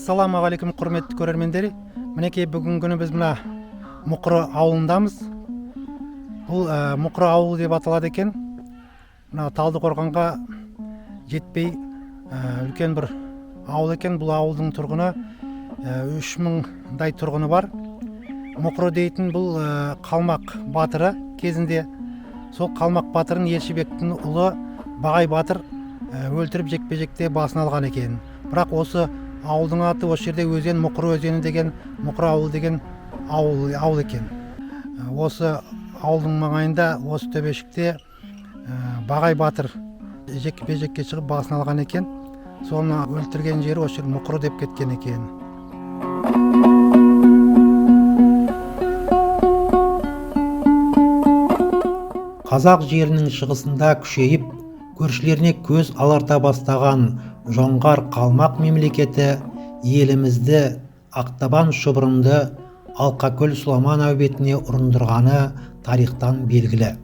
Ассалаумағалейкум құрметті көрермендер. Мінекей бүгінгі күні біз мына Мұқыры ауылындамыз. Бұл Мұқыры ауылы деп аталады екен. Мына Талдықорғанға жетпей үлкен бір ауыл екен. Бұл ауылдың тұрғыны 3000-дай тұрғыны бар. Мұқыры дейтін бұл Қалмақ батыры кезінде сол Қалмақ батырын Елшібектің ұлы Бағай батыр өлтіріп жекпе-жекте басын алған екен. Бірақ осы ауылдың аты осы жерде өзен, Мұқыры өзені деген, Мұқыры ауылы деген ауыл екен. Осы ауылдың маңайында, осы төбешікте Бағай батыр жекпе-жекке шығып басын алған екен. Соны өлтірген жері осы жер Мұқыры деп кеткен екен. Қазақ жерінің шығысында күшейіп, көршілеріне көз аларта бастаған жоңғар Қалмақ мемлекеті елімізді Ақтабан шұбырынды Алқакөл Сұламан әулетіне ұрындырғаны тарихтан белгілі.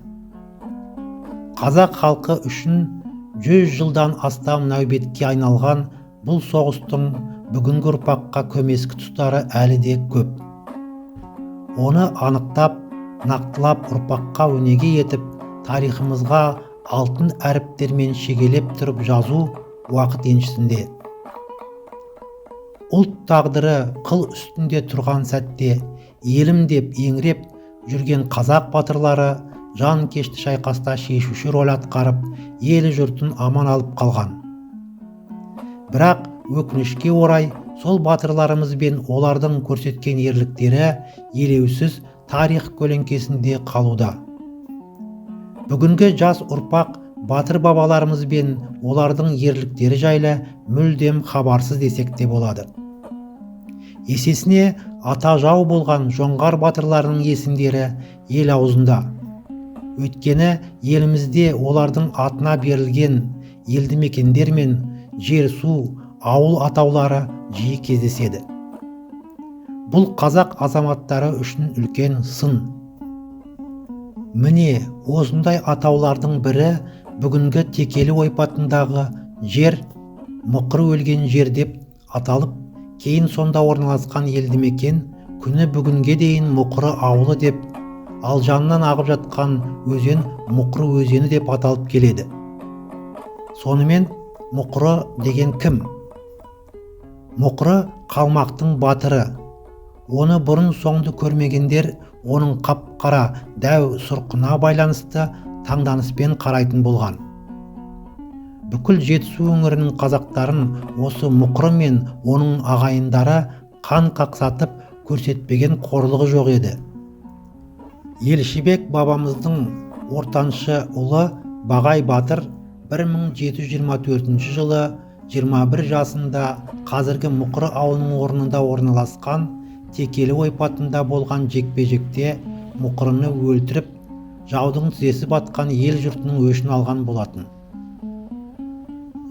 Қазақ халқы үшін 100 жылдан астам нәубетке айналған бұл соғыстың бүгінгі ұрпаққа көмескі тұстары әлі де көп. Оны анықтап, нақтылап ұрпаққа өнеге етіп, тарихымызға алтын әріптермен шегелеп тұрып жазу уақыт еншісінде. Ұлт тағдыры қыл үстінде тұрған сәтте елім деп еңіреп жүрген қазақ батырлары жан кешті шайқаста шешуші рөл атқарып, ел жұртын аман алып қалған. Бірақ өкінішке орай сол батырларымыз бен олардың көрсеткен ерліктері елеусіз тарих көлеңкесінде қалуда. Бүгінгі жас ұрпақ батыр бабаларымыз бен олардың ерліктері жайлы мүлдем хабарсыз десек те болады. Есесіне ата жау болған жоңғар батырларының есімдері ел аузында. Өйткені елімізде олардың атына берілген елді мекендер мен жер, су, ауыл атаулары жиі кездеседі. Бұл қазақ азаматтары үшін үлкен сын. Міне, осындай атаулардың бірі бүгінгі Текелі ойпатындағы жер Мұқыры өлген жер деп аталып, кейін сонда орналасқан елді мекен күні бүгінге дейін Мұқыры ауылы деп, ал жанынан ағып жатқан өзен Мұқыры өзені деп аталып келеді. Сонымен Мұқыры деген кім? Мұқыры Қалмақтың батыры. Оны бұрын соңды көрмегендер оның қап-қара дәу сұрқына байланысты таңданыспен қарайтын болған. Бүкіл Жетісу өңірінің қазақтарын осы Мұқыры мен оның ағайындары қан қақсатып көрсетпеген қорлығы жоқ еді. Елшібек бабамыздың ортаншы ұлы Бағай батыр 1724 жылы 21 жасында қазіргі Мұқыры ауылының орнында орналасқан Текелі ойпатында болған жекпе-жекте Мұқырыны өлтіріп, жаудың тізесі батқан ел жұртының өшін алған болатын.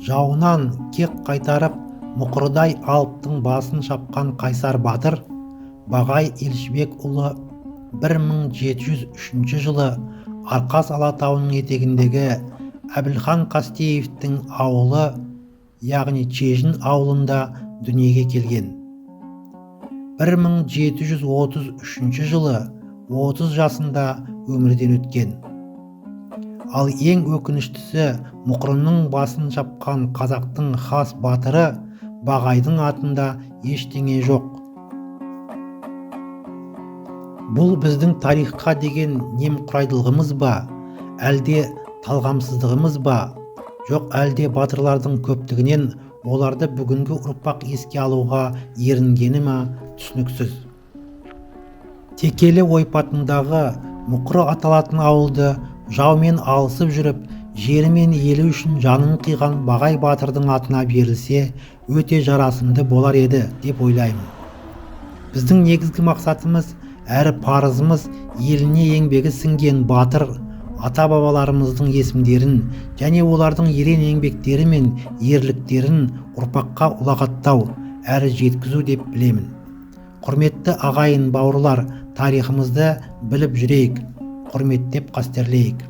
Жауынан кек қайтарып, Мұқырыдай алыптың басын шапқан қайсар батыр Бағай Елшібек ұлы 1703 жылы Арқас Алатауының етегіндегі Әбілхан Қастеевтің ауылы, яғни Чежін ауылында дүниеге келген. 1733 жылы 30 жасында өмірден өткен. Ал ең өкініштісі Мұқырының басын шапқан қазақтың хас батыры Бағайдың атында ештеңе жоқ. Бұл біздің тарихқа деген немқұрайдылығымыз ба, әлде талғамсыздығымыз ба, жоқ әлде батырлардың көптігінен оларды бүгінгі ұрпақ еске алуға ерінгені ма түсініксіз. Текелі ойпатындағы Мұқыры аталатын ауылды жаумен алысып жүріп, жері мен елі үшін жанын қиған Бағай батырдың атына берілсе, өте жарасымды болар еді деп ойлаймын. Біздің негізгі мақсатымыз әрі парызымыз еліне еңбегі сіңген батыр ата-бабаларымыздың есімдерін және олардың ерен еңбектері мен ерліктерін ұрпаққа ұлағаттау әрі жеткізу деп білемін. Құрметті ағайын бауырлар, тарихымызды біліп жүрейік, құрметтеп қастерлейік.